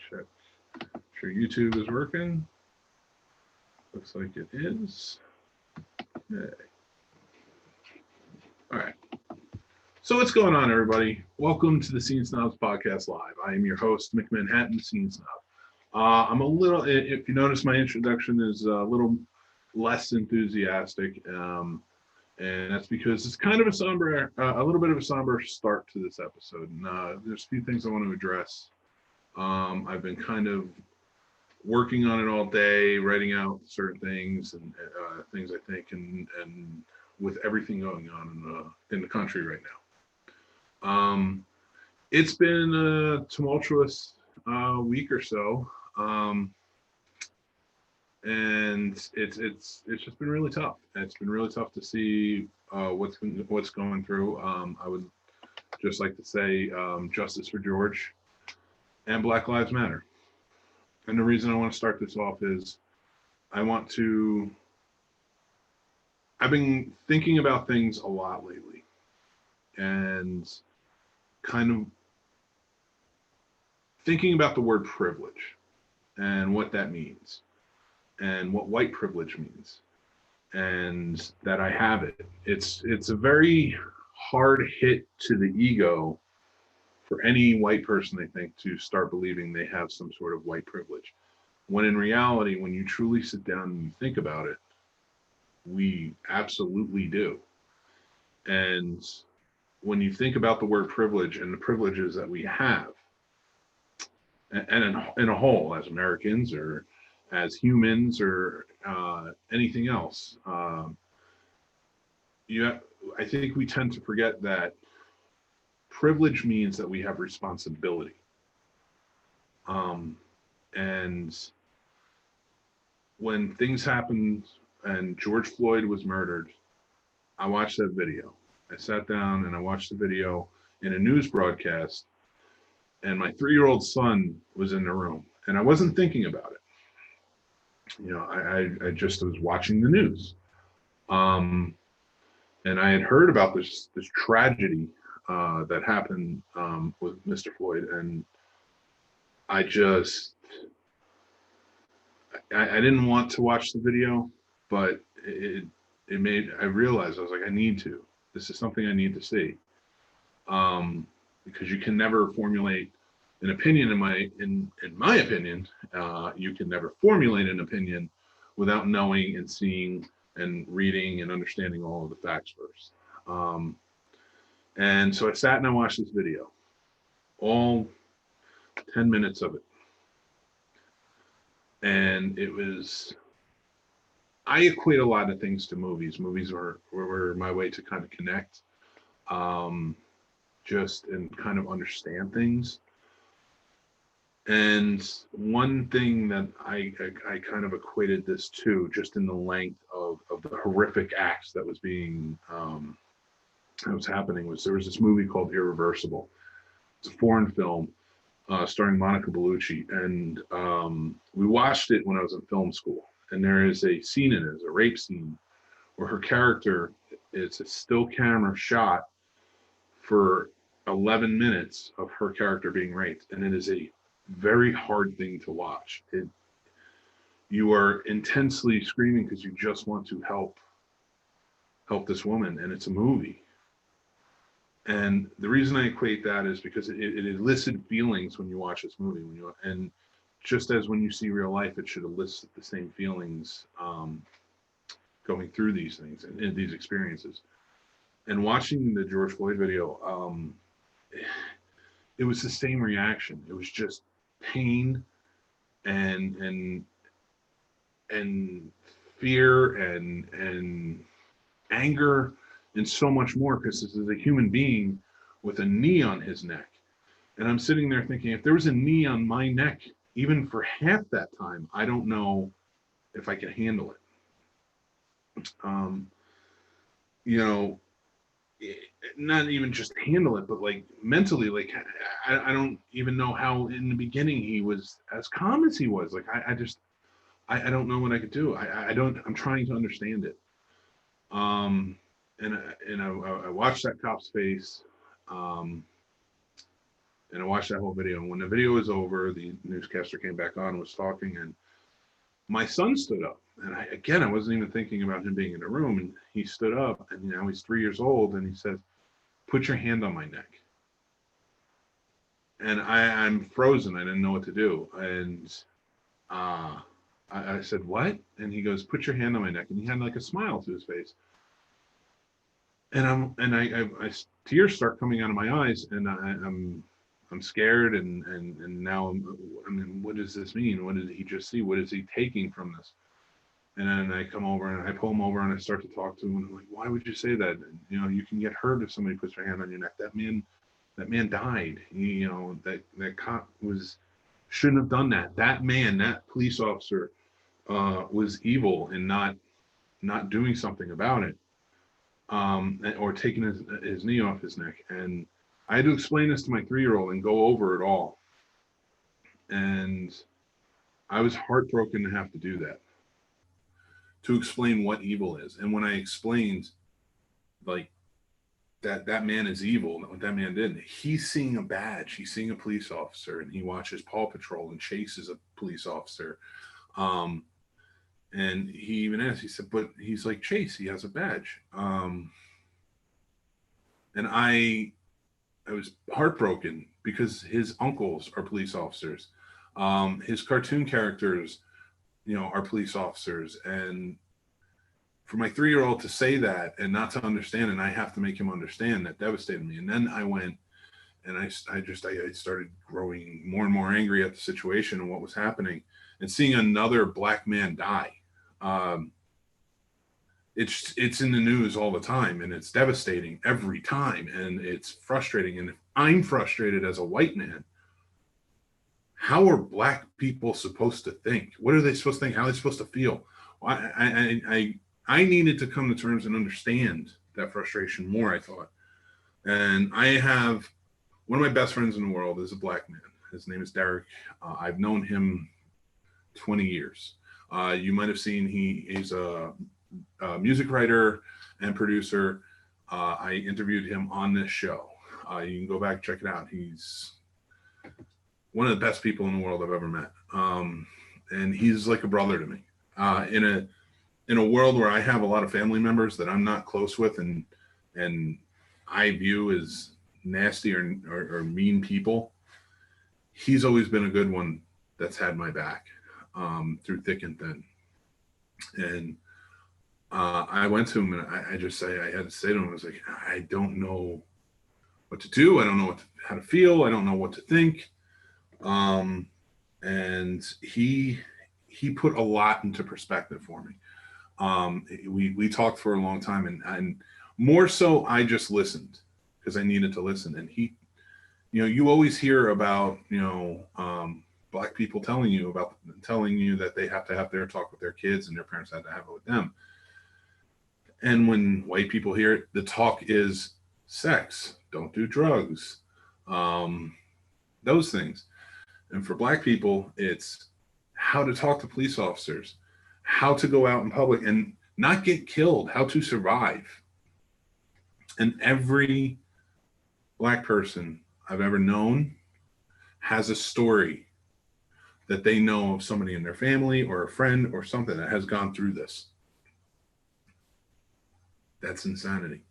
check. Sure YouTube is working. Looks like it is. Okay. All right. So what's going on, everybody? Welcome to the Snobs podcast live. I am your host, Mick Manhattan, Snob. I'm a little, if you notice, my introduction is a little less enthusiastic, and that's because it's kind of a somber, a little bit of a somber start to this episode. And there's a few things I want to address. I've been kind of working on it all day, writing out certain things and things I think, and with everything going on in the country right now. It's been a tumultuous week or so, and it's just been really tough. It's been really tough to see what's going through. I would just like to say justice for George and Black Lives Matter. And the reason I want to start this off is I've been thinking about things a lot lately, and kind of thinking about the word privilege and what that means and what white privilege means, and that I have it. It's a very hard hit to the ego for any white person, I think, to start believing they have some sort of white privilege. When in reality, when you truly sit down and you think about it, we absolutely do. And when you think about the word privilege and the privileges that we have, and in a whole, as Americans or as humans or anything else, I think we tend to forget that privilege means that we have responsibility. And when things happened and George Floyd was murdered, I watched that video. I sat down and I watched the video in a news broadcast, and my 3-year-old son was in the room, and I wasn't thinking about it. You know, I just was watching the news. And I had heard about this tragedy that happened with Mr. Floyd, and I didn't want to watch the video, but I realized, I was like, I need to. This is something I need to see, because you can never formulate an opinion. In my opinion, you can never formulate an opinion without knowing and seeing and reading and understanding all of the facts first. And so I sat and I watched this video, all 10 minutes of it. And I equate a lot of things to movies. Movies were my way to kind of connect, just and kind of understand things. And one thing that I kind of equated this to, just in the length of the horrific acts that was happening, was there was this movie called Irreversible. It's a foreign film starring Monica Bellucci, and we watched it when I was in film school. And there is a scene in it, it's a rape scene, where her character, it's a still camera shot for 11 minutes of her character being raped, and it is a very hard thing to watch. You are intensely screaming because you just want to help this woman, and it's a movie. And the reason I equate that is because it elicits feelings when you watch this movie. And just as when you see real life, it should elicit the same feelings going through these things and these experiences. And watching the George Floyd video, it was the same reaction. It was just pain and fear and anger and so much more, because this is a human being with a knee on his neck. And I'm sitting there thinking, if there was a knee on my neck, even for half that time, I don't know if I could handle it. Not even just handle it, but like mentally, like I don't even know how in the beginning he was as calm as he was. Like I don't know what I could do. I'm trying to understand it. And I watched that cop's face, and And I watched that whole video. And when the video was over, the newscaster came back on and was talking, and my son stood up. And I wasn't even thinking about him being in the room. And he stood up, and now he's 3 years old, and he says, "Put your hand on my neck." And I'm frozen. I didn't know what to do. And I said, "What?" And he goes, "Put your hand on my neck." And he had like a smile to his face. And I tears start coming out of my eyes, and I'm scared, and now I mean, what does this mean? What did he just see? What is he taking from this? And then I come over and I pull him over and I start to talk to him, and I'm like, "Why would you say that? You know, you can get hurt if somebody puts their hand on your neck. That man died. You know, that cop shouldn't have done that. That man, that police officer, was evil in not doing something about it, or taking his knee off his neck." And I had to explain this to my 3-year-old and go over it all. And I was heartbroken to have to do that, to explain what evil is. And when I explained, like, that man is evil, what that man did, he's seeing a badge, he's seeing a police officer, and he watches Paw Patrol and chases a police officer. And he even asked, he said, "But he's like Chase, he has a badge." And I was heartbroken because his uncles are police officers. His cartoon characters, you know, are police officers. And for my 3-year-old to say that and not to understand, and I have to make him understand, that devastated me. And then I went and I started growing more and more angry at the situation and what was happening, and seeing another black man die. It's in the news all the time, and it's devastating every time, and it's frustrating. And if I'm frustrated as a white man, how are black people supposed to think? What are they supposed to think? How are they supposed to feel? I needed to come to terms and understand that frustration more, I thought. And I have one of my best friends in the world is a black man. His name is Derek. I've known him 20 years. You might have seen he's a music writer and producer. I interviewed him on this show. You can go back and check it out. He's one of the best people in the world I've ever met. And he's like a brother to me. In a world where I have a lot of family members that I'm not close with, and I view as nasty or mean people, he's always been a good one that's had my back through thick and thin. And I went to him, and I had to say to him, I was like, "I don't know what to do. I don't know how to feel. I don't know what to think." And he put a lot into perspective for me. We talked for a long time, and more so, I just listened because I needed to listen. And he, you know, you always hear about, you know, black people telling you that they have to have their talk with their kids, and their parents have to have it with them. And when white people hear it, the talk is sex, don't do drugs, those things. And for black people, it's how to talk to police officers, how to go out in public and not get killed, how to survive. And every black person I've ever known has a story that they know of somebody in their family or a friend or something that has gone through this. That's insanity.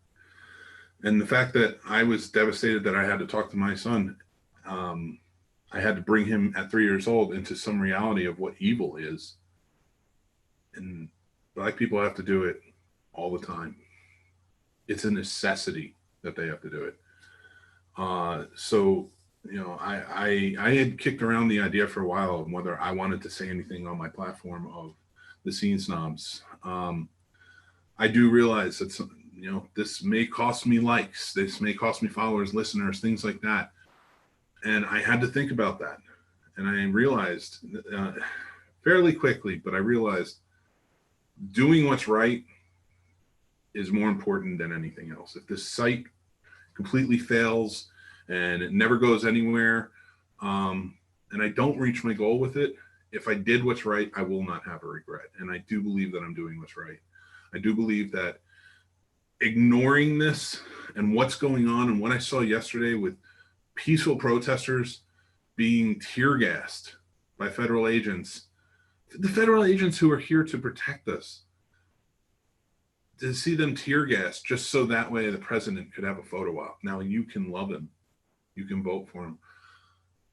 And the fact that I was devastated that I had to talk to my son, I had to bring him at 3 years old into some reality of what evil is. And black people have to do it all the time. It's a necessity that they have to do it. So, you know, I had kicked around the idea for a while of whether I wanted to say anything on my platform of the Scene Snobs. I do realize that, you know, this may cost me likes, this may cost me followers, listeners, things like that. And I had to think about that. And I realized fairly quickly, but I realized doing what's right is more important than anything else. If this site completely fails and it never goes anywhere, and I don't reach my goal with it, if I did what's right, I will not have a regret. And I do believe that I'm doing what's right. I do believe that ignoring this and what's going on and what I saw yesterday with peaceful protesters being tear gassed by federal agents, the federal agents who are here to protect us, to see them tear gassed just so that way the president could have a photo op. Now, you can love him, you can vote for him.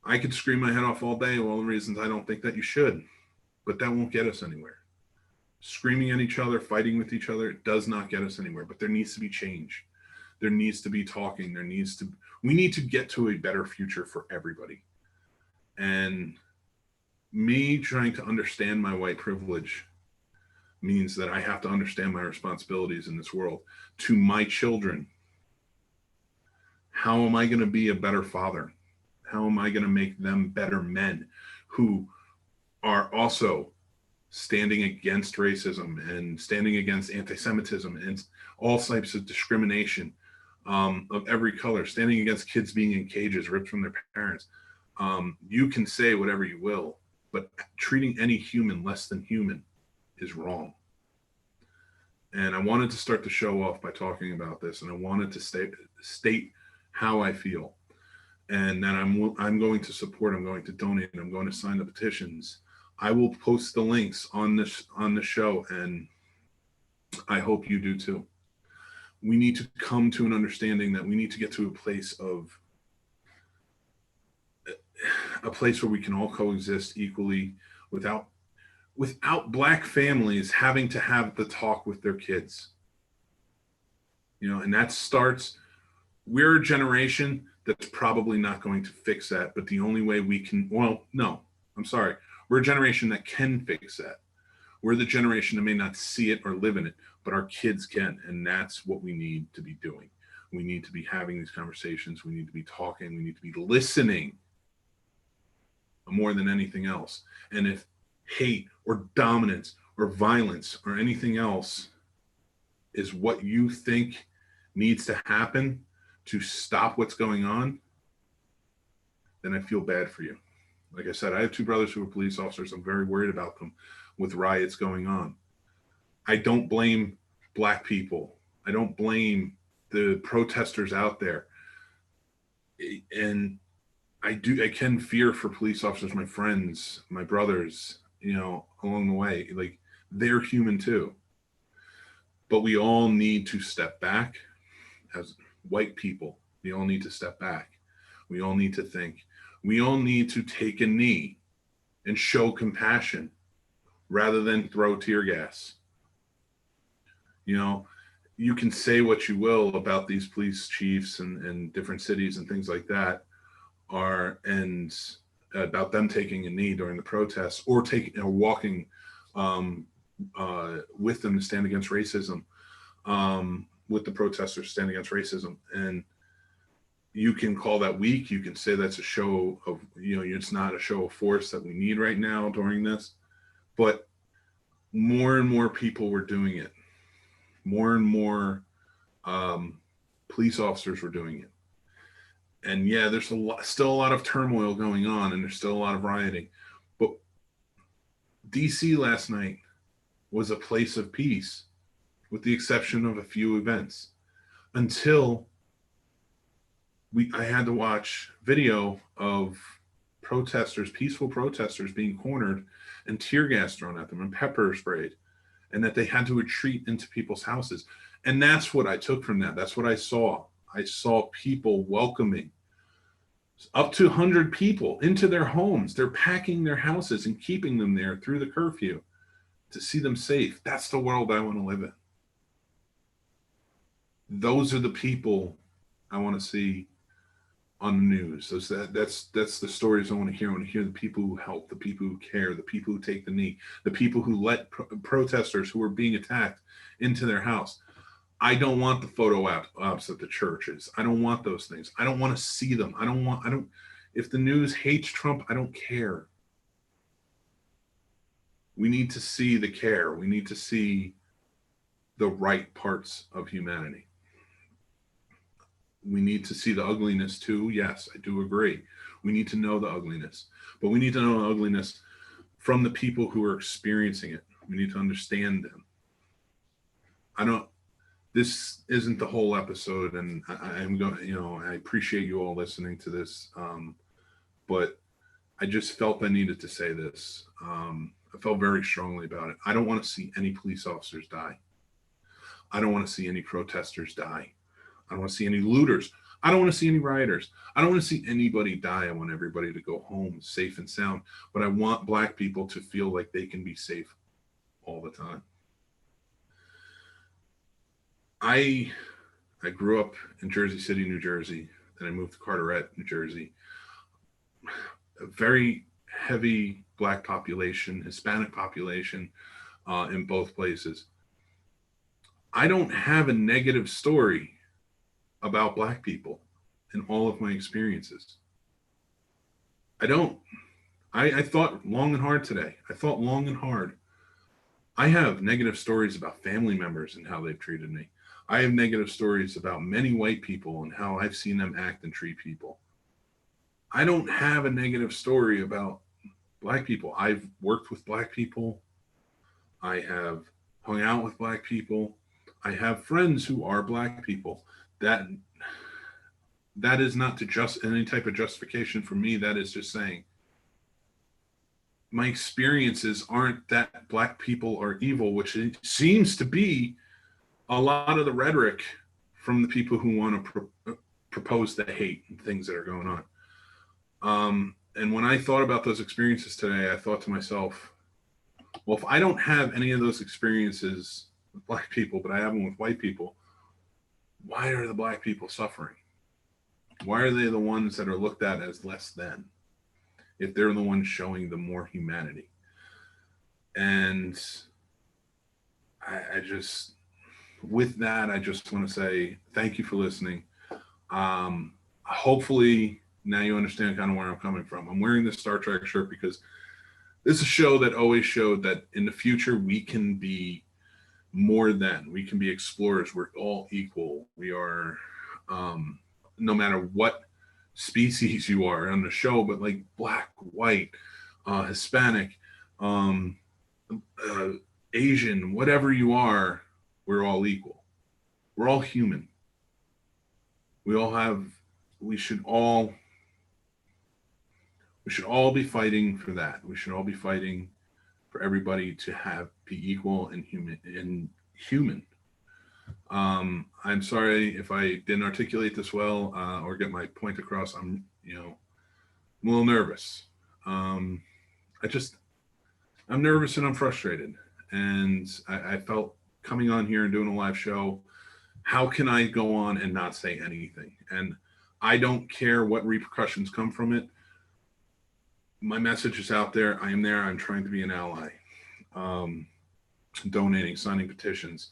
I could scream my head off all day of all the reasons I don't think that you should, but that won't get us anywhere. Screaming at each other, fighting with each other, does not get us anywhere. But there needs to be change. There needs to be talking. We need to get to a better future for everybody. And me trying to understand my white privilege means that I have to understand my responsibilities in this world to my children. How am I going to be a better father? How am I going to make them better men who are also standing against racism and standing against anti-Semitism and all types of discrimination of every color, standing against kids being in cages ripped from their parents? You can say whatever you will, but treating any human less than human is wrong. And I wanted to start the show off by talking about this, and I wanted to state how I feel, and that I'm going to support, I'm going to donate, I'm going to sign the petitions. I will post the links on the show, and I hope you do too. We need to come to an understanding that we need to get to a place where we can all coexist equally without Black families having to have the talk with their kids. And that starts, we're a generation that's probably not going to fix that, but the only way we can, we're a generation that can fix that. We're the generation that may not see it or live in it, but our kids can, and that's what we need to be doing. We need to be having these conversations. We need to be talking. We need to be listening more than anything else. And if hate or dominance or violence or anything else is what you think needs to happen to stop what's going on, then I feel bad for you. Like I said, I have two brothers who are police officers. I'm very worried about them with riots going on. I don't blame Black people. I don't blame the protesters out there. And I can fear for police officers, my friends, my brothers, along the way. Like, they're human too. But we all need to step back as white people. We all need to step back. We all need to think. We all need to take a knee and show compassion rather than throw tear gas. You can say what you will about these police chiefs and different cities and things like that, and about them taking a knee during the protests or walking with them to stand against racism, with the protesters standing against racism. And you can call that weak. You can say that's a show of, it's not a show of force that we need right now during this. But more and more people were doing it. More and more police officers were doing it. And yeah, there's still a lot of turmoil going on, and there's still a lot of rioting. But DC last night was a place of peace, with the exception of a few events, until I had to watch video of peaceful protesters being cornered and tear gas thrown at them and pepper sprayed, and that they had to retreat into people's houses. And that's what I took from that. That's what I saw. I saw people welcoming up to 100 people into their homes. They're packing their houses and keeping them there through the curfew to see them safe. That's the world I want to live in. Those are the people I want to see on the news. That's the stories I want to hear. I want to hear the people who help, the people who care, the people who take the knee, the people who let protesters who are being attacked into their house. I don't want the photo ops at the churches. I don't want those things. I don't want to see them. If the news hates Trump, I don't care. We need to see the care. We need to see the right parts of humanity. We need to see the ugliness too. Yes, I do agree. We need to know the ugliness, but we need to know the ugliness from the people who are experiencing it. We need to understand them. this isn't the whole episode, and I'm going, I appreciate you all listening to this, but I just felt I needed to say this. I felt very strongly about it. I don't want to see any police officers die. I don't want to see any protesters die. I don't want to see any looters. I don't want to see any rioters. I don't want to see anybody die. I want everybody to go home safe and sound. But I want Black people to feel like they can be safe all the time. I grew up in Jersey City, New Jersey. Then I moved to Carteret, New Jersey. A very heavy Black population, Hispanic population in both places. I don't have a negative story about Black people in all of my experiences. I don't. I thought long and hard today. I thought long and hard. I have negative stories about family members and how they've treated me. I have negative stories about many white people and how I've seen them act and treat people. I don't have a negative story about Black people. I've worked with Black people. I have hung out with Black people. I have friends who are Black people. That is not to just any type of justification for me. That is just saying my experiences aren't that Black people are evil, which it seems to be a lot of the rhetoric from the people who want to propose the hate and things that are going on. And when I thought about those experiences today, I thought to myself, well, if I don't have any of those experiences with Black people, but I have them with white people, why are the Black people suffering? Why are they the ones that are looked at as less than, if they're the ones showing the more humanity? And I just, with that, I just want to say thank you for listening. Hopefully now you understand kind of where I'm coming from. I'm wearing this Star Trek shirt because this is a show that always showed that in the future we can be more than, we can be explorers. We're all equal. We are, no matter what species you are on the show, but like Black, white, Hispanic, Asian, whatever you are, we're all equal. We're all human. We should all be fighting for that. We should all be fighting for everybody to be equal and human. I'm sorry if I didn't articulate this well or get my point across. I'm a little nervous. I'm nervous and I'm frustrated. And I felt coming on here and doing a live show, how can I go on and not say anything? And I don't care what repercussions come from it. My message is out there. I am there. I'm trying to be an ally, donating, signing petitions,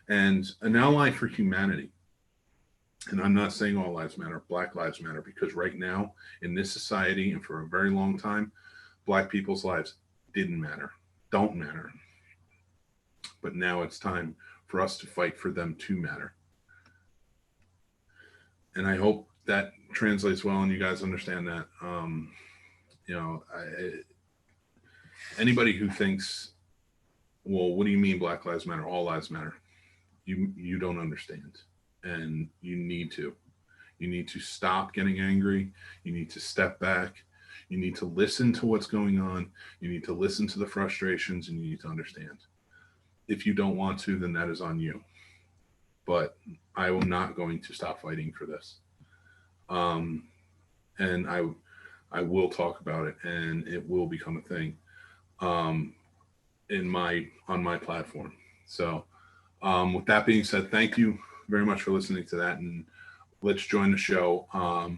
and an ally for humanity. And I'm not saying all lives matter, Black lives matter, because right now in this society and for a very long time, Black people's lives didn't matter, don't matter. But now it's time for us to fight for them to matter. And I hope that translates well and you guys understand that. Anybody who thinks, well, what do you mean Black lives matter? All lives matter. You don't understand. And you need to stop getting angry. You need to step back. You need to listen to what's going on. You need to listen to the frustrations and you need to understand. If you don't want to, then that is on you. But I am not going to stop fighting for this. And I will talk about it and it will become a thing on my platform. So with that being said, thank you very much for listening to that, and let's join the show. I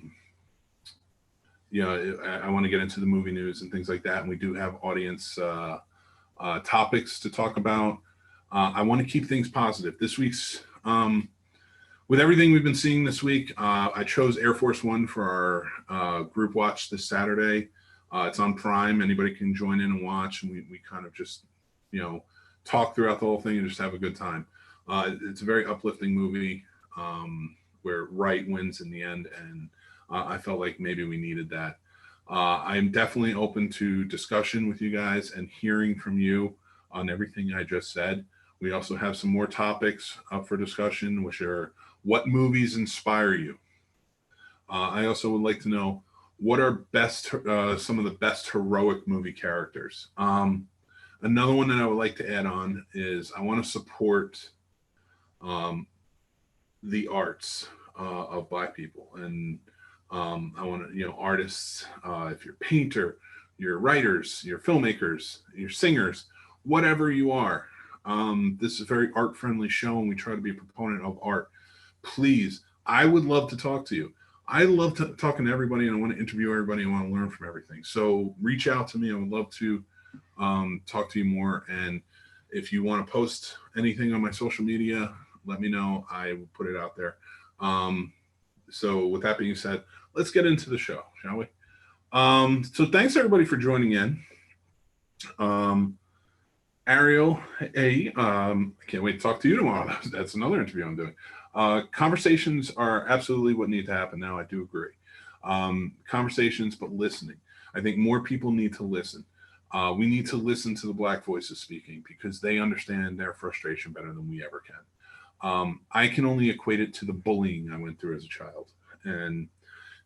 want to get into the movie news and things like that, and we do have audience topics to talk about. I want to keep things positive. This week's with everything we've been seeing this week, I chose Air Force One for our group watch this Saturday. It's on Prime. Anybody can join in and watch, and we kind of just, talk throughout the whole thing and just have a good time. It's a very uplifting movie where right wins in the end, and I felt like maybe we needed that. I'm definitely open to discussion with you guys and hearing from you on everything I just said, We also have some more topics up for discussion, which are what movies inspire you. I also would like to know what are some of the best heroic movie characters. Another one that I would like to add on is I want to support um, the arts of Black people, and I want to, artists. If you're a painter, your writers, your filmmakers, your singers, whatever you are. This is a very art friendly show, and we try to be a proponent of art. Please, I would love to talk to you. I love talking to everybody, and I want to interview everybody. I want to learn from everything. So reach out to me. I would love to talk to you more. And if you want to post anything on my social media, let me know. I will put it out there. So with that being said, let's get into the show, shall we? So thanks everybody for joining in. Ariel, hey, I can't wait to talk to you tomorrow. That's another interview I'm doing. Conversations are absolutely what need to happen now. I do agree. Conversations, but listening. I think more people need to listen. We need to listen to the Black voices speaking because they understand their frustration better than we ever can. I can only equate it to the bullying I went through as a child. And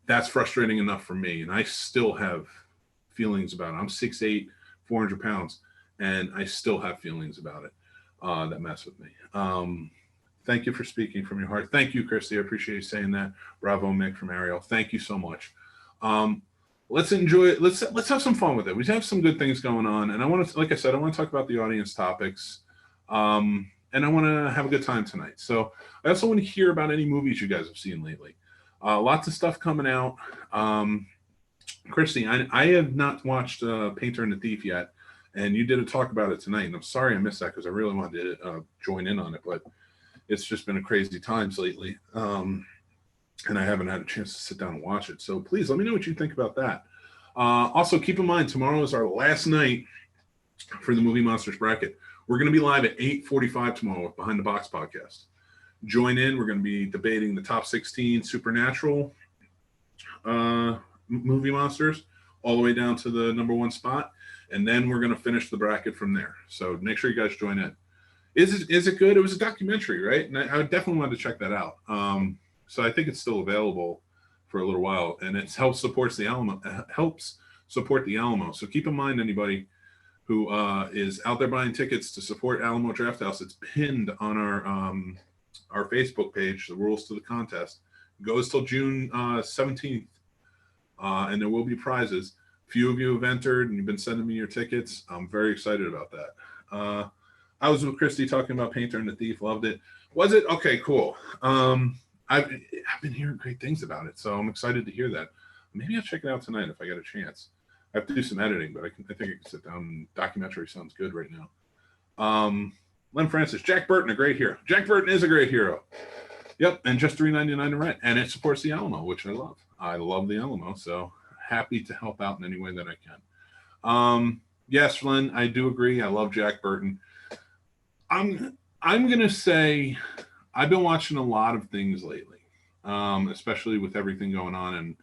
that's frustrating enough for me. And I still have feelings about it. I'm 6'8", 400 pounds, and I still have feelings about it that mess with me. Thank you for speaking from your heart. Thank you, Christy. I appreciate you saying that. Bravo, Mick from Ariel. Thank you so much. Let's enjoy it. Let's have some fun with it. We have some good things going on. And I want to, like I said, I want to talk about the audience topics. And I want to have a good time tonight. So I also want to hear about any movies you guys have seen lately. Lots of stuff coming out. Christy, I have not watched Painter and the Thief yet. And you did a talk about it tonight. And I'm sorry I missed that because I really wanted to join in on it. But it's just been a crazy times lately. And I haven't had a chance to sit down and watch it. So please let me know what you think about that. Also, keep in mind, tomorrow is our last night for the Movie Monsters bracket. We're going to be live at 8:45 tomorrow with Behind the Box podcast. Join in. We're going to be debating the top 16 supernatural movie monsters all the way down to the number one spot. And then we're going to finish the bracket from there. So make sure you guys join in. Is it good? It was a documentary, right? And I definitely wanted to check that out. So I think it's still available for a little while, and it helps support the Alamo. So keep in mind, anybody who is out there buying tickets to support Alamo Drafthouse, it's pinned on our Facebook page. The rules to the contest goes till June 17th, and there will be prizes. Few of you have entered, and you've been sending me your tickets. I'm very excited about that. I was with Christy talking about Painter and the Thief. Loved it. Was it? Okay, cool. I've been hearing great things about it, so I'm excited to hear that. Maybe I'll check it out tonight if I get a chance. I have to do some editing, but I think I can sit down. Documentary sounds good right now. Lem Francis, Jack Burton, a great hero. Jack Burton is a great hero. Yep, and just $3.99 to rent, and it supports the Alamo, which I love. I love the Alamo, so happy to help out in any way that I can. Yes, Len, I do agree. I love Jack Burton. I'm gonna say I've been watching a lot of things lately, especially with everything going on. And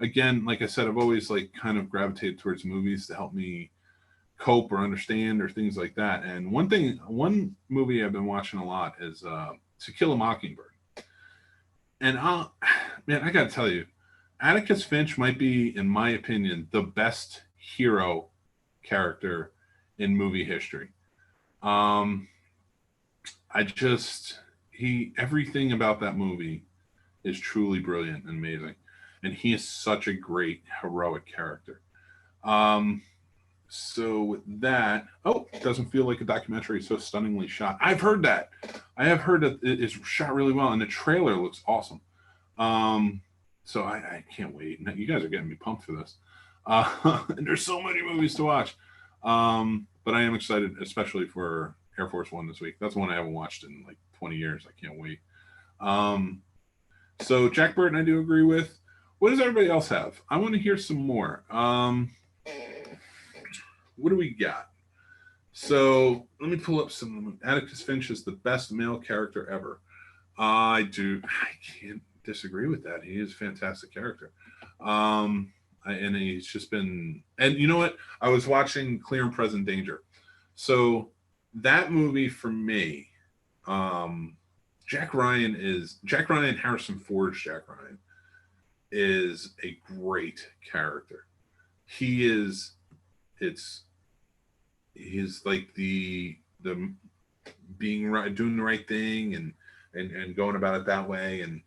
again, like I said, I've always kind of gravitated towards movies to help me cope or understand or things like that. And one movie I've been watching a lot is To Kill a Mockingbird. And I gotta tell you, Atticus Finch might be, in my opinion, the best hero character in movie history. Everything about that movie is truly brilliant and amazing. And he is such a great heroic character. So with that, it doesn't feel like a documentary, so stunningly shot. I've heard that. I have heard that it is shot really well, and the trailer looks awesome. So I can't wait. You guys are getting me pumped for this. And there's so many movies to watch. But I am excited, especially for Air Force One this week. That's one I haven't watched in 20 years. I can't wait. So Jack Burton, I do agree with. What does everybody else have? I want to hear some more. What do we got? So let me pull up some. Atticus Finch is the best male character ever. I can't disagree with that. He is a fantastic character. And he's just been, and you know what? I was watching Clear and Present Danger. So that movie for me, um, Jack Ryan, Harrison Ford's Jack Ryan is a great character. He is, it's, he's like the being right, doing the right thing, and going about it that way. And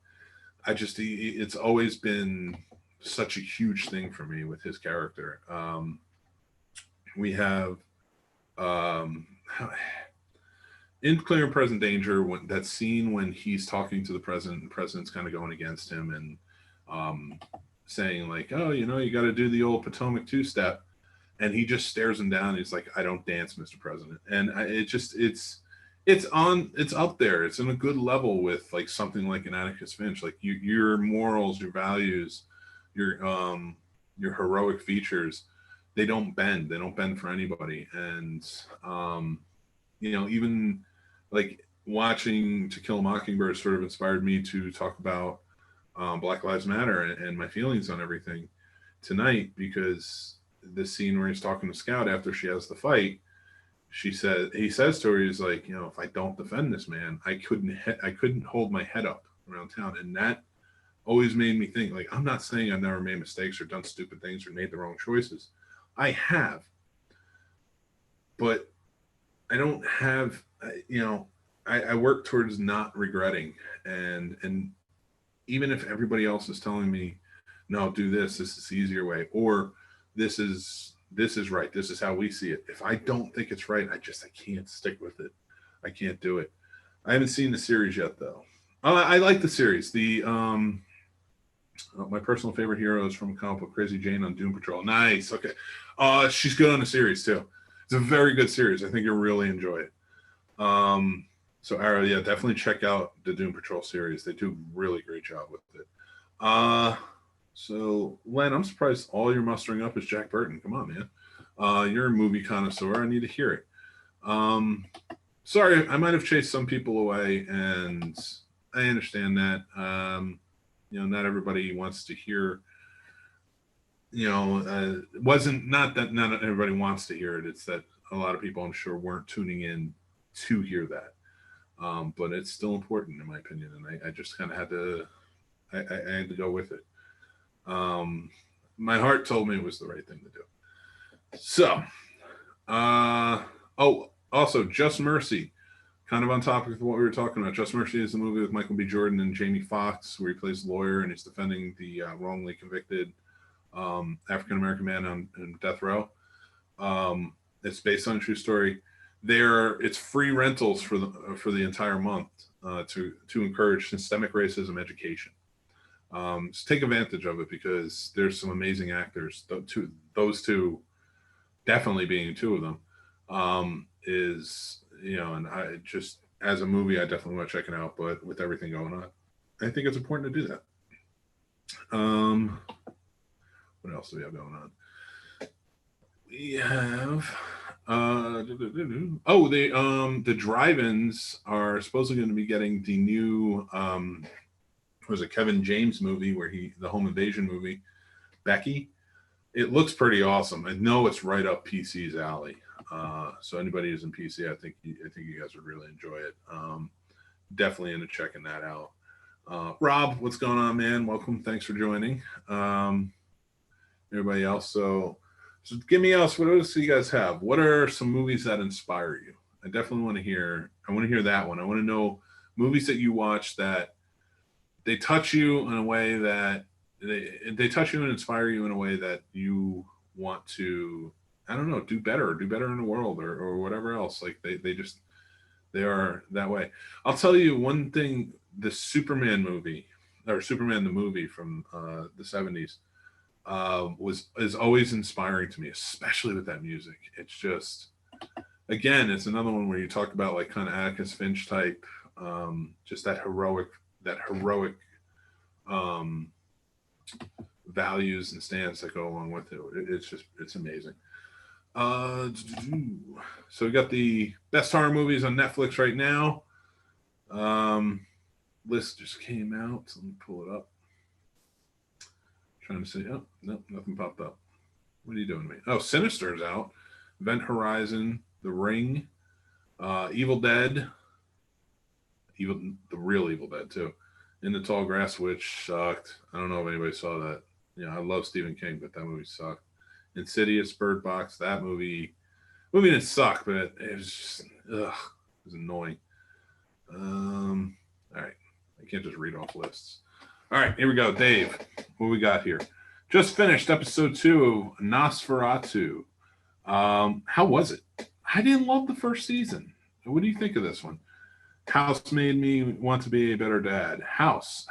it's always been such a huge thing for me with his character. We have, um, in Clear and Present Danger, when that scene when he's talking to the president, and the president's kind of going against him, and um, saying like, "Oh, you got to do the old Potomac two-step," and he just stares him down. He's like, "I don't dance, Mr. President," and it's up there. It's in a good level with like something like an Atticus Finch. Like your morals, your values, your heroic features, they don't bend. They don't bend for anybody. And even like watching To Kill a Mockingbird sort of inspired me to talk about Black Lives Matter and my feelings on everything tonight, because this scene where he's talking to Scout after she has the fight, he says to her, he's like, if I don't defend this man, I couldn't hold my head up around town. And that always made me think, like, I'm not saying I've never made mistakes or done stupid things or made the wrong choices. I have, but I don't have, I work towards not regretting. And even if everybody else is telling me, no, do this is the easier way, or this is right, this is how we see it. If I don't think it's right, I can't stick with it. I can't do it. I haven't seen the series yet, though. I like the series. My personal favorite hero is from a comic book, Crazy Jane on Doom Patrol. Nice. Okay. She's good on the series too. It's a very good series. I think you'll really enjoy it. So Arrow, yeah, definitely check out the Doom Patrol series. They do a really great job with it. So Len, I'm surprised all you're mustering up is Jack Burton. Come on, man. You're a movie connoisseur. I need to hear it. Sorry, I might have chased some people away, and I understand that. Not everybody wants to hear. It wasn't not that not everybody wants to hear it. It's that a lot of people, I'm sure, weren't tuning in to hear that. But it's still important, in my opinion, and I just kind of had to. I had to go with it. My heart told me it was the right thing to do. So, also, Just Mercy, kind of on topic of what we were talking about. Just Mercy is the movie with Michael B. Jordan and Jamie Foxx, where he plays a lawyer and he's defending the wrongly convicted African American man on death row. It's based on a true story. It's free rentals for the entire month to encourage systemic racism education. So take advantage of it, because there's some amazing actors. Those two, definitely being two of them, and I just, as a movie, I definitely want to check it out. But with everything going on, I think it's important to do that. What else do we have going on? We have the drive-ins are supposedly going to be getting the new was a Kevin James movie where the home invasion movie, Becky. It looks pretty awesome. I know it's right up PC's alley. So anybody who's in PC, I think you guys would really enjoy it. Definitely into checking that out. Rob, what's going on, man? Welcome. Thanks for joining. Everybody else. So give me else. What else do you guys have? What are some movies that inspire you? I definitely want to hear. I want to hear that one. I want to know movies that you watch that they touch you in a way that they touch you and inspire you in a way that you want to, I don't know, do better in the world, or whatever else. Like they are that way. I'll tell you one thing: the Superman movie, or Superman the movie from the 70s, is always inspiring to me, especially with that music. It's just, again, it's another one where you talk about like kind of Atticus Finch type, just that heroic values and stance that go along with it. It's amazing. So we got the best horror movies on Netflix right now. List just came out, so let me pull it up. Trying to see. Oh, no, nothing popped up. What are you doing to me? Oh, Sinister's out. Event Horizon, The Ring, Evil Dead, the real Evil Dead too. In the Tall Grass, which sucked. I don't know if anybody saw that. Yeah, I love Stephen King, but that movie sucked. Insidious, Bird Box, that movie didn't suck, but it was just ugh, it was annoying. All right, I can't just read off lists. All right, here we go, Dave. What we got here? Just finished episode 2 of Nosferatu. How was it? I didn't love the first season. What do you think of this one? House made me want to be a better dad. House.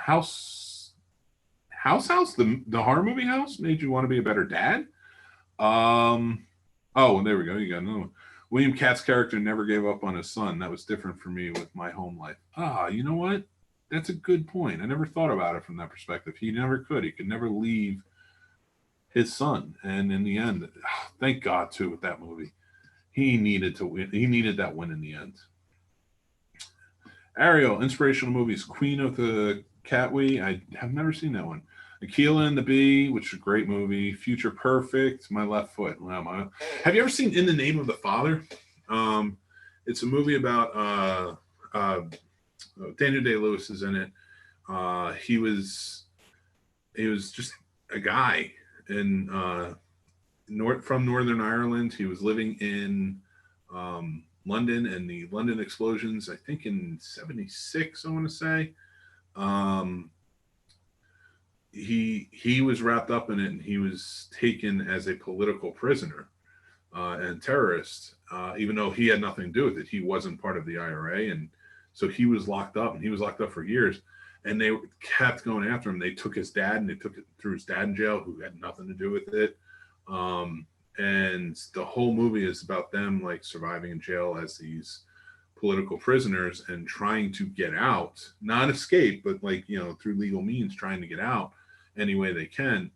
The horror movie House made you want to be a better dad. Oh, there we go. You got another one. William Katz's character never gave up on his son. That was different for me with my home life. You know what? That's a good point. I never thought about it from that perspective. He never could. He could never leave his son. And in the end, thank God too with that movie. He needed to win. He needed that win in the end. Ariel, inspirational movies. Queen of the Catwee. I have never seen that one. Aquila and the Bee, which is a great movie. Future Perfect. My Left Foot. Wow, have you ever seen In the Name of the Father? It's a movie about Daniel Day-Lewis is in it. He was just a guy in from Northern Ireland. He was living in London and the London explosions, I think in 76, I want to say. He was wrapped up in it, and he was taken as a political prisoner and terrorist, even though he had nothing to do with it. He wasn't part of the IRA, and so he was locked up, and he was locked up for years. And they kept going after him. They took his dad, and they threw his dad in jail, who had nothing to do with it. And the whole movie is about them like surviving in jail as these political prisoners and trying to get out, not escape, but like, through legal means, trying to get out any way they can.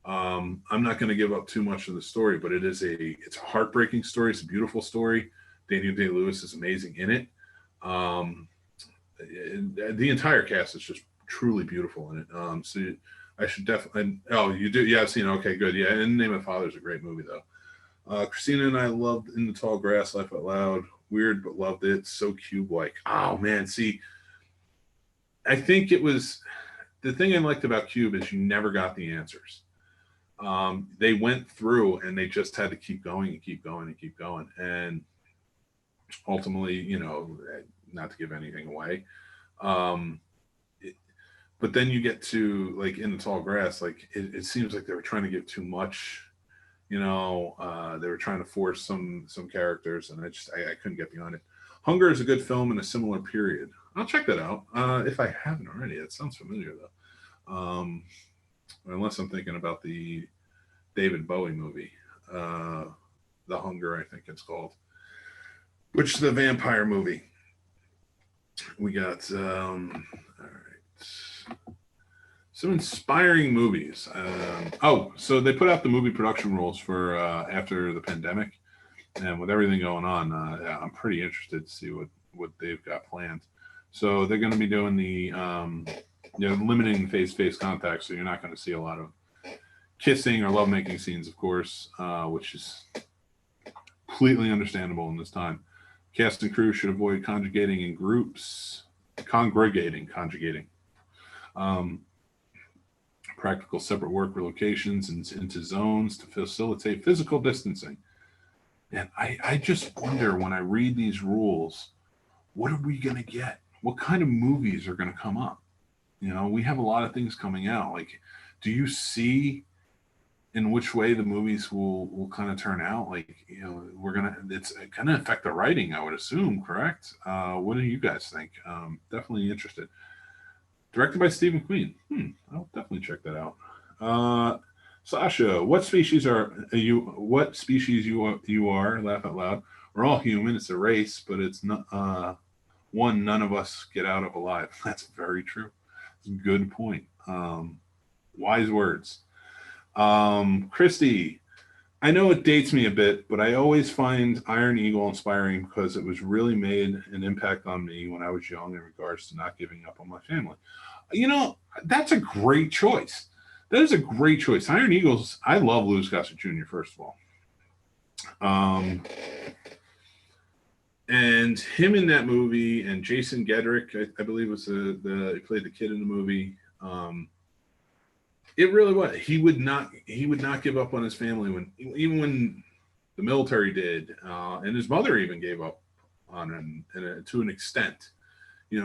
I'm not going to give up too much of the story, but it's a heartbreaking story. It's a beautiful story. Daniel Day-Lewis is amazing in it. The entire cast is just truly beautiful in it. So I should definitely. Oh, you do? Yeah, I've seen it. Okay, good. Yeah, In the Name of Father is a great movie, though. Christina and I loved In the Tall Grass, Laugh Out Loud. Weird, but loved it. So Cube-like. Oh man, see, I think it was the thing I liked about Cube is you never got the answers. They went through and they just had to keep going and keep going and keep going, and ultimately, not to give anything away. But then you get to like In the Tall Grass, like it seems like they were trying to give too much. They were trying to force some characters, and I couldn't get beyond it. Hunger is a good film in a similar period. I'll check that out if I haven't already. It sounds familiar though, unless I'm thinking about the David Bowie movie, The Hunger, I think it's called, which is the vampire movie. We got all right, some inspiring movies. So they put out the movie production rules for after the pandemic, and with everything going on, I'm pretty interested to see what they've got planned. So they're going to be doing the limiting face-to-face contact, so you're not going to see a lot of kissing or lovemaking scenes, of course, which is completely understandable in this time. Cast and crew should avoid congregating in groups. Conjugating. Practical separate work locations into zones to facilitate physical distancing. And I just wonder when I read these rules, what are we going to get? What kind of movies are going to come up? We have a lot of things coming out. Like, do you see in which way the movies will kind of turn out? Like, it's going to affect the writing, I would assume, correct? What do you guys think? Definitely interested. Directed by Stephen Queen. I'll definitely check that out. Sasha, what species are you? What species you are? Laugh out loud. We're all human. It's a race, but it's not one none of us get out of alive. That's very true. It's a good point. Wise words. Christy, I know it dates me a bit, but I always find Iron Eagle inspiring because it was really made an impact on me when I was young in regards to not giving up on my family. That's a great choice. That is a great choice. Iron Eagles, I love Louis Gossett Jr., first of all. And him in that movie, and Jason Gedrick, I believe was he played the kid in the movie. It really was. He would not give up on his family even when the military did, and his mother even gave up on him to an extent.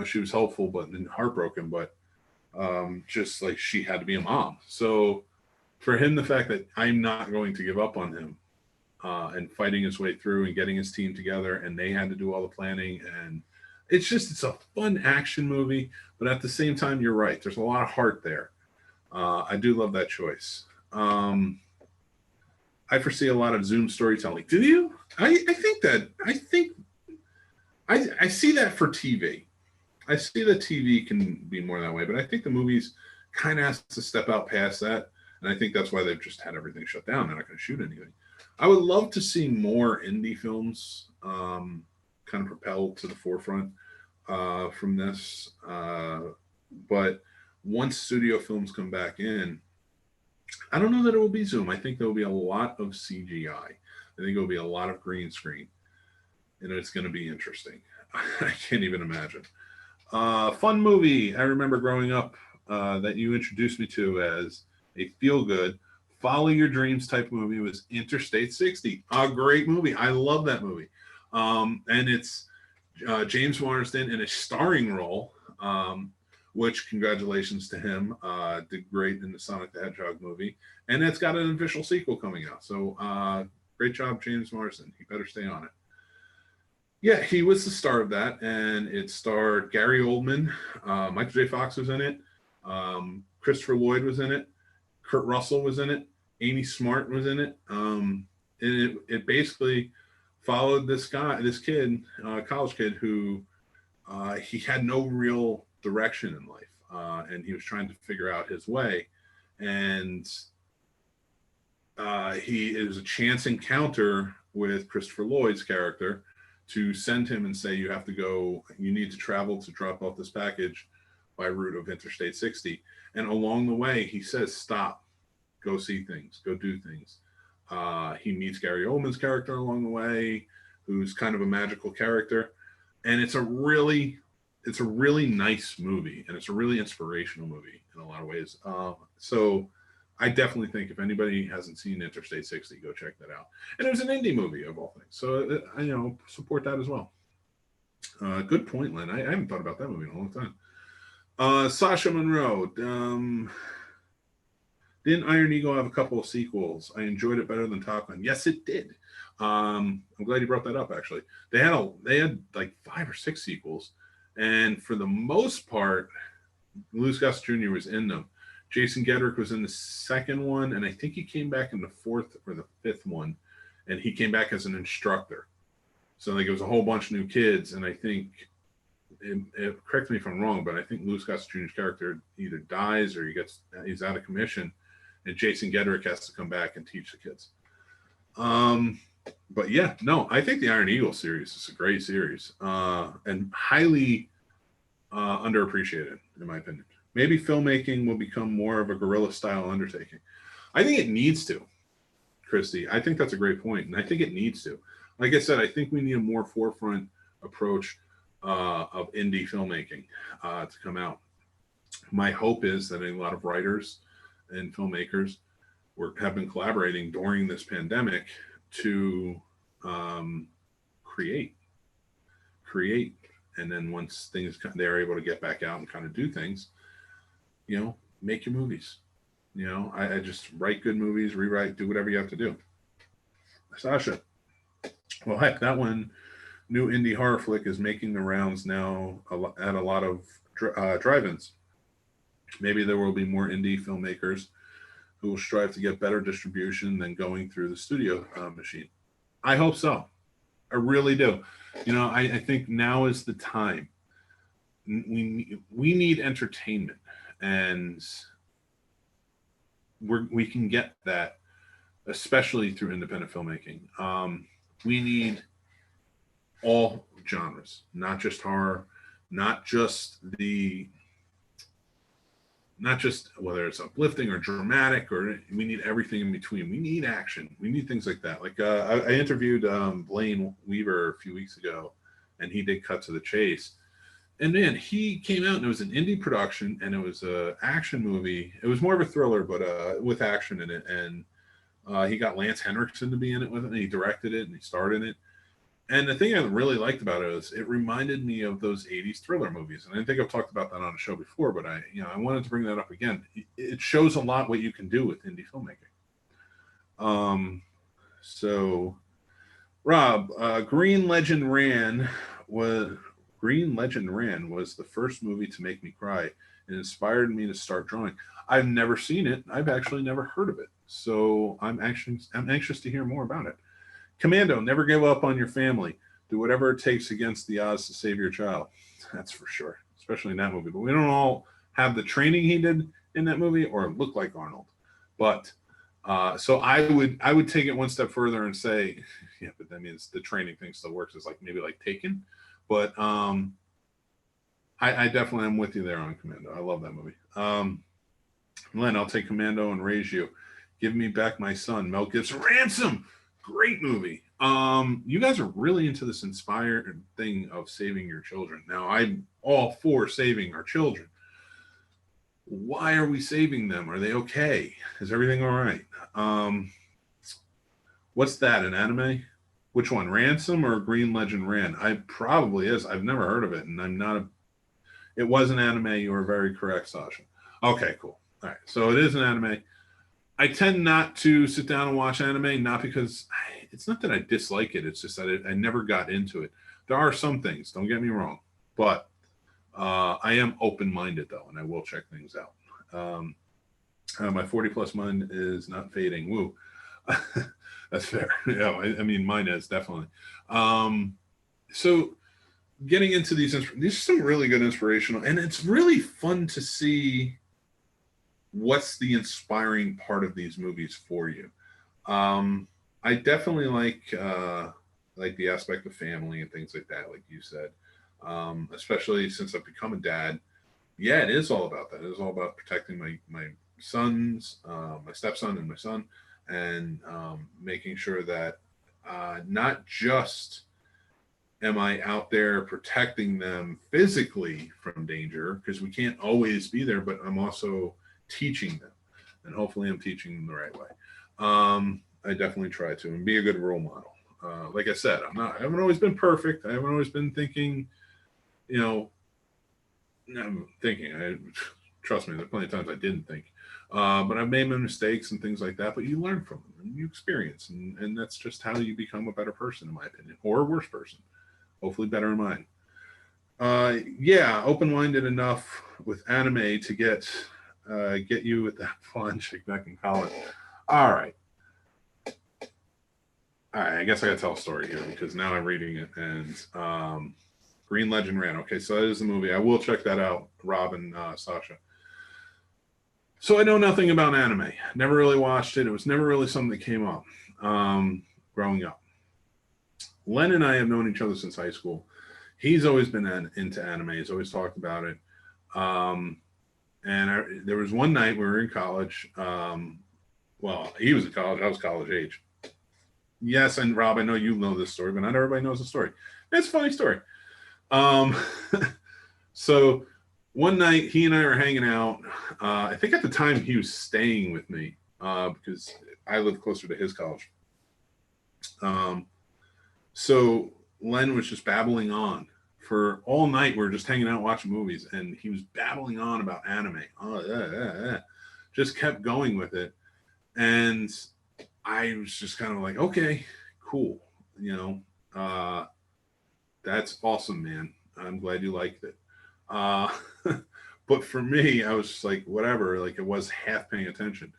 She was hopeful but then heartbroken, but just like she had to be a mom. So for him, the fact that I'm not going to give up on him, and fighting his way through and getting his team together, and they had to do all the planning, and it's a fun action movie, but at the same time, you're right. There's a lot of heart there. I do love that choice. I foresee a lot of Zoom storytelling. Do you? I see that for TV. I see that TV can be more that way, but I think the movies kind of has to step out past that, and I think that's why they've just had everything shut down. They're not going to shoot anything. I would love to see more indie films kind of propelled to the forefront from this, but once studio films come back in, I don't know that it will be Zoom. I think there will be a lot of CGI. I think it will be a lot of green screen, and it's going to be interesting. I can't even imagine. Fun movie I remember growing up that you introduced me to as a feel-good, follow your dreams type movie was Interstate 60. A great movie. I love that movie. And it's James Marsden in a starring role, which congratulations to him. Did great in the Sonic the Hedgehog movie. And it's got an official sequel coming out. So great job, James Marsden. He better stay on it. Yeah, he was the star of that, and it starred Gary Oldman. Michael J. Fox was in it. Christopher Lloyd was in it. Kurt Russell was in it. Amy Smart was in it. And it basically followed this kid, college kid, who he had no real direction in life, and he was trying to figure out his way. And it was a chance encounter with Christopher Lloyd's character to send him and say, you need to travel to drop off this package by route of Interstate 60. And along the way, he says, stop, go see things, go do things. He meets Gary Oldman's character along the way, who's kind of a magical character. And it's a really nice movie, and it's a really inspirational movie in a lot of ways. So I definitely think if anybody hasn't seen Interstate 60, go check that out. And it was an indie movie of all things, so support that as well. Good point, Lynn. I haven't thought about that movie in a long time. Sasha Monroe. Didn't Iron Eagle have a couple of sequels? I enjoyed it better than Top Gun. Yes, it did. I'm glad you brought that up. Actually, they had like 5 or 6 sequels, and for the most part, Louis Gossett Jr. was in them. Jason Gedrick was in the second one, and I think he came back in the 4th or the 5th one, and he came back as an instructor. So like it was a whole bunch of new kids, and I think, correct me if I'm wrong, but I think Louis Gossett Jr.'s character either dies or he's out of commission, and Jason Gedrick has to come back and teach the kids. But yeah, no, I think the Iron Eagle series is a great series, and highly underappreciated, in my opinion. Maybe filmmaking will become more of a guerrilla style undertaking. I think it needs to, Christy. I think that's a great point, and I think it needs to. Like I said, I think we need a more forefront approach of indie filmmaking to come out. My hope is that a lot of writers and filmmakers have been collaborating during this pandemic to create, and then once they're able to get back out and kind of do things, make your movies. I just write good movies, rewrite, do whatever you have to do. Sasha, well, heck, that one new indie horror flick is making the rounds now at a lot of drive-ins. Maybe there will be more indie filmmakers who will strive to get better distribution than going through the studio machine. I hope so. I really do. I think now is the time. We need entertainment, and we can get that, especially through independent filmmaking. We need all genres, not just horror, not just whether it's uplifting or dramatic, or we need everything in between. We need action. We need things like that. Like I interviewed Blaine Weaver a few weeks ago and he did cut to the chase. And man, he came out and it was an indie production, and it was a action movie. It was more of a thriller, but with action in it. And he got Lance Henriksen to be in it with it, and he directed it and he starred in it. And the thing I really liked about it is it reminded me of those 80s thriller movies. And I think I've talked about that on a show before, but I wanted to bring that up again. It shows a lot what you can do with indie filmmaking. So Rob, Green Legend Ran was the first movie to make me cry and inspired me to start drawing. I've never seen it. I've actually never heard of it. So I'm anxious to hear more about it. Commando, never give up on your family. Do whatever it takes against the odds to save your child. That's for sure, especially in that movie. But we don't all have the training he did in that movie or look like Arnold. But so I would take it one step further and say, yeah, but that means the training thing still works. It's like maybe like Taken. But I definitely am with you there on Commando. I love that movie. Len, I'll take Commando and Raise You. Give Me Back My Son. Mel Gibson. Ransom. Great movie. You guys are really into this inspired thing of saving your children. Now, I'm all for saving our children. Why are we saving them? Are they okay? Is everything all right? What's that, an anime? Which one, Ransom or Green Legend Ran? I probably is. I've never heard of it, and I'm not it was an anime. You were very correct, Sasha. Okay, cool. All right, so it is an anime. I tend not to sit down and watch anime, not because it's not that I dislike it. It's just that I never got into it. There are some things, don't get me wrong, but I am open-minded though, and I will check things out. My 40-plus mind is not fading. Woo. That's fair. Yeah, I mean, mine is definitely. So getting into these are some really good inspirational, and it's really fun to see what's the inspiring part of these movies for you. I definitely like the aspect of family and things like that, like you said. Especially since I've become a dad. Yeah, it is all about that. It is all about protecting my sons, my stepson and my son, and making sure that not just am I out there protecting them physically from danger, because we can't always be there, but I'm also teaching them, and hopefully I'm teaching them the right way. I definitely try to and be a good role model. Like I said, I haven't always been perfect. I haven't always been thinking, trust me, there's plenty of times I didn't think, but I've made my mistakes and things like that, but you learn from them and you experience, and that's just how you become a better person, in my opinion, or a worse person, hopefully better in mine. Yeah, open-minded enough with anime to get you with that fun chick back in college. All right, I guess I gotta tell a story here because now I'm reading it, and Green Legend Ran. Okay, so that is the movie. I will check that out, Rob and Sasha. So I know nothing about anime. Never really watched it. It was never really something that came up growing up. Len and I have known each other since high school. He's always been into anime. He's always talked about it. There was one night we were in college. Well, he was in college. I was college age. Yes, and Rob, I know you know this story, but not everybody knows the story. It's a funny story. So one night he and I were hanging out. I think at the time he was staying with me because I lived closer to his college. So Len was just babbling on for all night. We were just hanging out watching movies, and he was babbling on about anime. Just kept going with it, and I was just kind of like, okay, cool, that's awesome, man. I'm glad you liked it. But for me, I was just like, whatever, like I was half paying attention.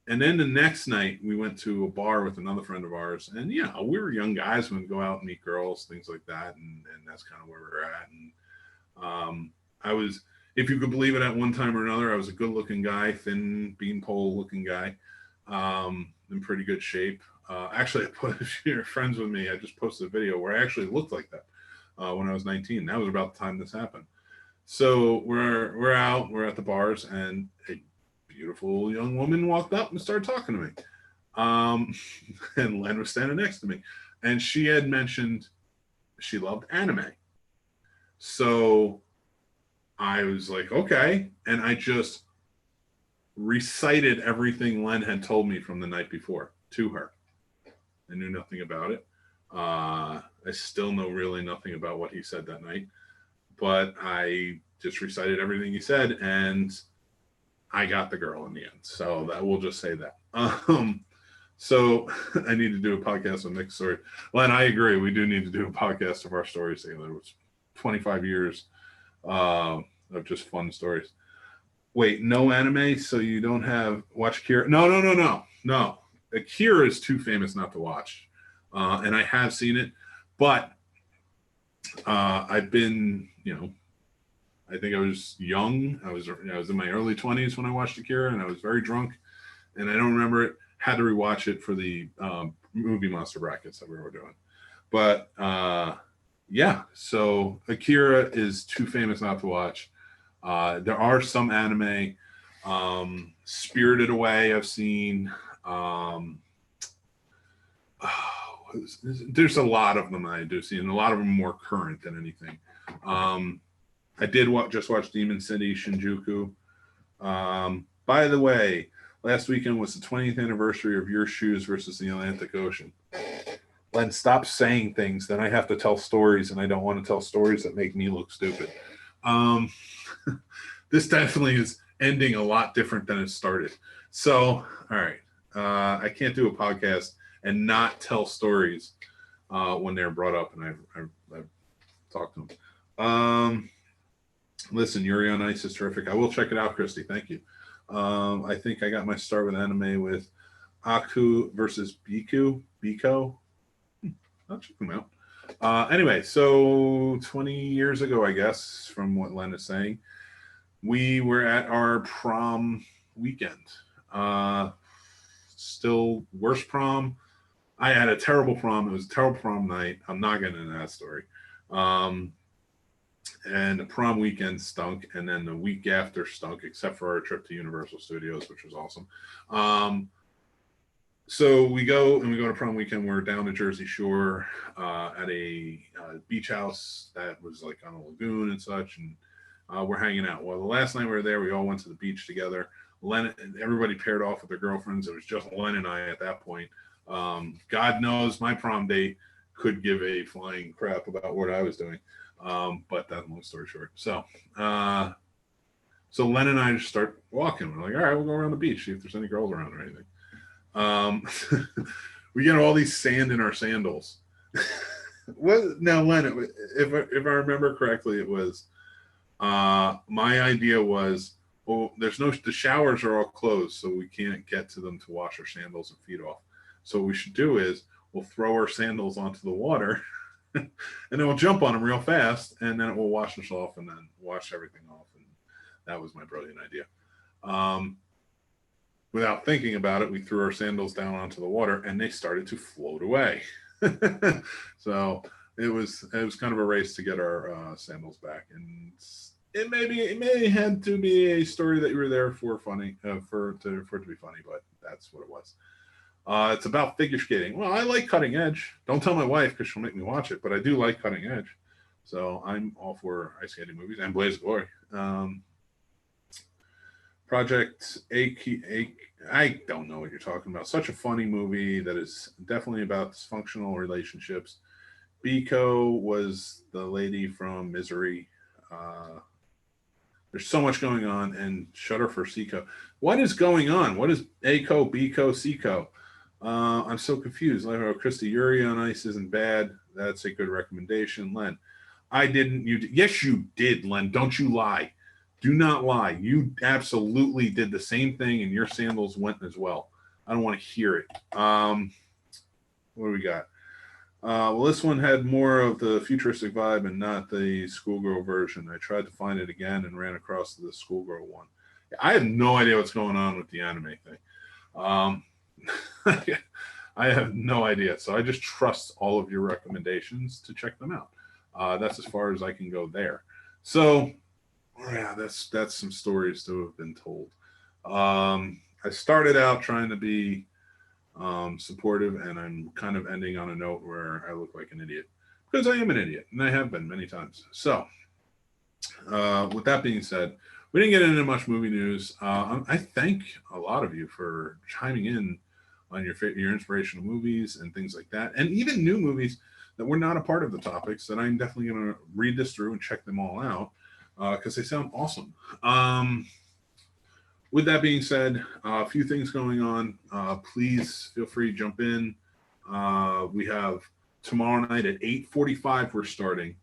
And then the next night we went to a bar with another friend of ours, and we were young guys. We would go out and meet girls, things like that. And that's kind of where we're at. And I was, if you could believe it, at one time or another, I was a good looking guy, thin beanpole looking guy, in pretty good shape. Actually, I put, if you're friends with me, I just posted a video where I actually looked like that when I was 19. That was about the time this happened. So we're out, we're at the bars, and a beautiful young woman walked up and started talking to me. And Len was standing next to me, and she had mentioned she loved anime. So I was like, okay. And I just recited everything Len had told me from the night before to her. I knew nothing about it. I still know really nothing about what he said that night, but I just recited everything he said, and I got the girl in the end. So that we'll just say that. So I need to do a podcast on Mick's story. Len, I agree. We do need to do a podcast of our stories together. It was 25 years of just fun stories. Wait, no anime, so you don't have watch Akira? No. Akira is too famous not to watch, and I have seen it, but I've been, I think I was young. I was in my early 20s when I watched Akira, and I was very drunk, and I don't remember it. Had to rewatch it for the movie monster brackets that we were doing, but yeah. So Akira is too famous not to watch. There are some anime, Spirited Away I've seen. There's a lot of them I do see, and a lot of them more current than anything. I did just watch Demon City Shinjuku. By the way, last weekend was the 20th anniversary of Your Shoes versus the Atlantic Ocean. Len, stop saying things. Then I have to tell stories, and I don't want to tell stories that make me look stupid. This definitely is ending a lot different than it started. So, all right. I can't do a podcast and not tell stories when they're brought up, and I've talked to them. Listen, Yuri on Ice is terrific. I will check it out, Christy. Thank you. I think I got my start with anime with Aku versus Biko. I'll check them out. Anyway, so 20 years ago, I guess, from what Len is saying, we were at our prom weekend. Still worst prom. I had a terrible prom. It was a terrible prom night. I'm not getting into that story. And the prom weekend stunk, and then the week after stunk, except for our trip to Universal Studios, which was awesome. So we go to prom weekend. We're down the Jersey Shore at a beach house that was like on a lagoon and such, and we're hanging out. Well, the last night we were there, we all went to the beach together. Everybody paired off with their girlfriends. It was just Len and I at that point. God knows my prom date could give a flying crap about what I was doing. But that's a long story short. So Len and I just start walking. We're like, all right, we'll go around the beach, see if there's any girls around or anything. We get all these sand in our sandals. Now, Len, if I remember correctly, it was my idea was, well, the showers are all closed, so we can't get to them to wash our sandals and feet off. So what we should do is we'll throw our sandals onto the water and then we'll jump on them real fast, and then it will wash us off and then wash everything off. And that was my brilliant idea. Without thinking about it, we threw our sandals down onto the water and they started to float away. So it was kind of a race to get our sandals back, and it may had to be a story that you were there for funny for it to be funny, but that's what it was. It's about figure skating. Well, I like Cutting Edge. Don't tell my wife because she'll make me watch it, but I do like Cutting Edge. So I'm all for ice skating movies and Blaze of Glory. Project A, I don't know what you're talking about. Such a funny movie that is definitely about dysfunctional relationships. Biko was the lady from Misery. There's so much going on, and Shutter for Seiko. What is going on? What is Aco, Biko, Seiko? I'm so confused. Christy, Yuri on Ice isn't bad. That's a good recommendation. Len, I didn't. Yes, you did, Len. Don't you lie. Do not lie. You absolutely did the same thing, and your sandals went as well. I don't want to hear it. What do we got? Well, this one had more of the futuristic vibe and not the schoolgirl version. I tried to find it again and ran across the schoolgirl one. I have no idea what's going on with the anime thing. I have no idea. So I just trust all of your recommendations to check them out. That's as far as I can go there. So yeah, that's some stories to have been told. I started out trying to be supportive, and I'm kind of ending on a note where I look like an idiot because I am an idiot, and I have been many times. So, with that being said, we didn't get into much movie news. I thank a lot of you for chiming in on your inspirational movies and things like that, and even new movies that were not a part of the topics that I'm definitely going to read this through and check them all out because they sound awesome. With that being said, a few things going on. Please feel free to jump in. We have tomorrow night at 8:45. We're starting.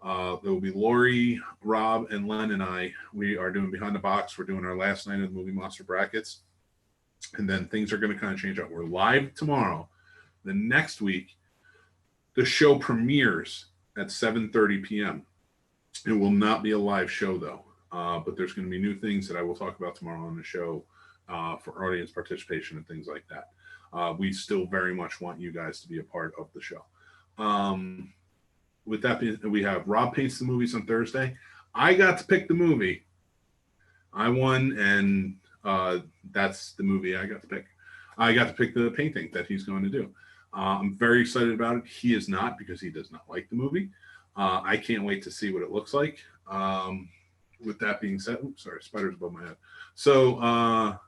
There will be Lori, Rob, and Len and I. We are doing Behind the Box. We're doing our last night of the Movie Monster brackets. And then things are going to kind of change up. We're live tomorrow. The next week, the show premieres at 7:30 p.m. It will not be a live show, though. But there's going to be new things that I will talk about tomorrow on the show for audience participation and things like that. We still very much want you guys to be a part of the show. With that being, we have Rob Paints the Movies on Thursday. I got to pick the movie. I won, and that's the movie I got to pick. I got to pick the painting that he's going to do. I'm very excited about it. He is not, because he does not like the movie. I can't wait to see what it looks like. With that being said, oops, sorry, spiders above my head. So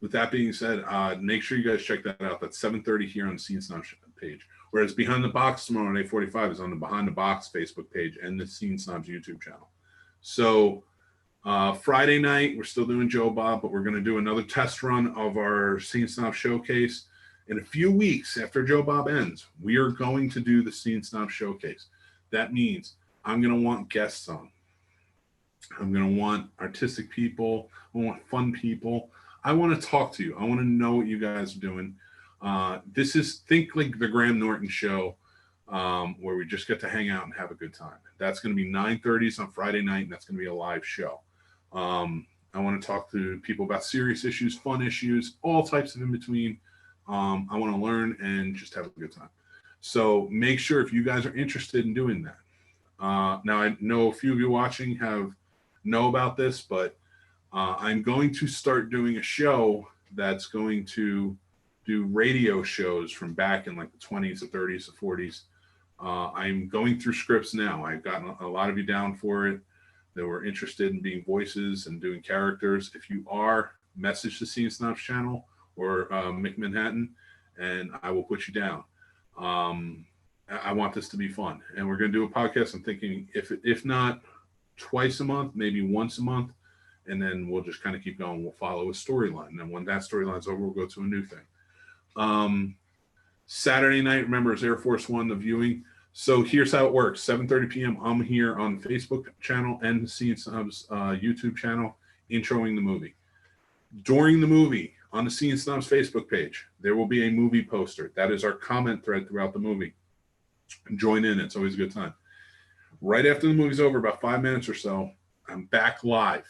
with that being said, make sure you guys check that out. That's 7:30 here on the Scene Snobs page. Whereas Behind the Box tomorrow at 8:45 is on the Behind the Box Facebook page and the Scene Snobs YouTube channel. So Friday night, we're still doing Joe Bob, but we're going to do another test run of our Scene Snob Showcase. In a few weeks after Joe Bob ends, we are going to do the Scene Snob Showcase. That means I'm going to want guests on. I'm going to want artistic people. I want fun people. I want to talk to you. I want to know what you guys are doing. This is, think like the Graham Norton show, where we just get to hang out and have a good time. That's going to be 9:30 on Friday night, and that's going to be a live show. I want to talk to people about serious issues, fun issues, all types of in between. I want to learn and just have a good time. So make sure if you guys are interested in doing that. Now, I know a few of you watching know about this, but I'm going to start doing a show that's going to do radio shows from back in like the 20s, the 30s, the 40s. I'm going through scripts now. I've gotten a lot of you down for it that were interested in being voices and doing characters. If you are, message the Scene Snobs channel or Mick Manhattan, and I will put you down. I want this to be fun, and we're going to do a podcast. I'm thinking if not twice a month, maybe once a month, and then we'll just kind of keep going. We'll follow a storyline, and then when that storyline's over, we'll go to a new thing. Saturday night, remember, is Air Force One, the viewing. So here's how it works. 7:30 p.m. I'm here on the Facebook channel and the Scene Snobs YouTube channel, introing the movie. During the movie, on the Scene Snobs Facebook page, there will be a movie poster. That is our comment thread throughout the movie. Join in. It's always a good time. Right after the movie's over, about 5 minutes or so, I'm back live.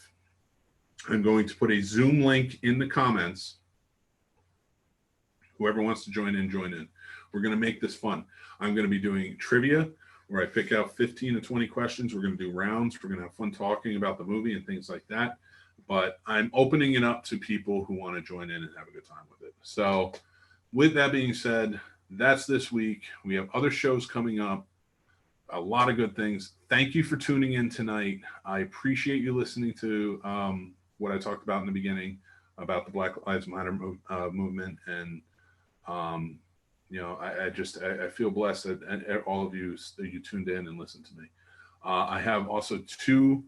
I'm going to put a Zoom link in the comments. Whoever wants to join in, join in. We're going to make this fun. I'm going to be doing trivia where I pick out 15 to 20 questions. We're going to do rounds. We're going to have fun talking about the movie and things like that. But I'm opening it up to people who want to join in and have a good time with it. So with that being said, that's this week. We have other shows coming up. A lot of good things. Thank you for tuning in tonight. I appreciate you listening to what I talked about in the beginning about the Black Lives Matter movement. And, I feel blessed that all of you tuned in and listened to me. I have also 2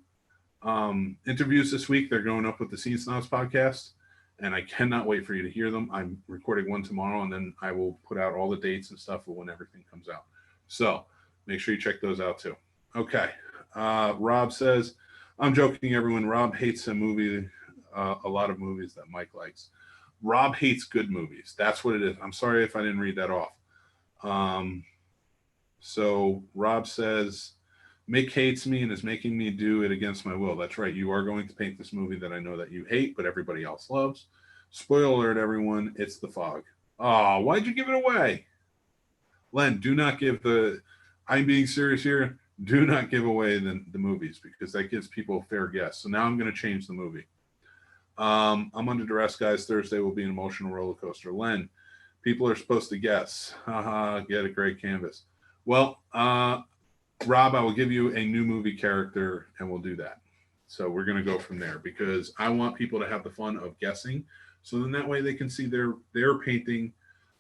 interviews this week. They're going up with the Scene Snobs podcast, and I cannot wait for you to hear them. I'm recording one tomorrow, and then I will put out all the dates and stuff for when everything comes out. So make sure you check those out too. Okay. Rob says, I'm joking, everyone. Rob hates a lot of movies that Mike likes. Rob hates good movies. That's what it is. I'm sorry if I didn't read that off. So Rob says, Mick hates me and is making me do it against my will. That's right. You are going to paint this movie that I know that you hate, but everybody else loves. Spoiler alert, everyone. It's The Fog. Oh, why'd you give it away? Len, do not give I'm being serious here. Do not give away the movies, because that gives people a fair guess. So now I'm going to change the movie. I'm under duress, guys. Thursday will be an emotional roller coaster. Len, people are supposed to guess. Haha, get a great canvas. Well, Rob, I will give you a new movie character and we'll do that. So we're going to go from there because I want people to have the fun of guessing. So then that way they can see their painting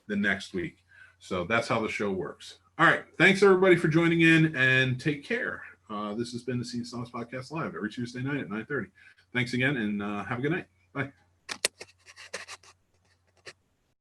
the next week. So that's how the show works. All right. Thanks everybody for joining in and take care. This has been the Snobs Podcast Live every Tuesday night at 9:30. Thanks again and have a good night. Bye.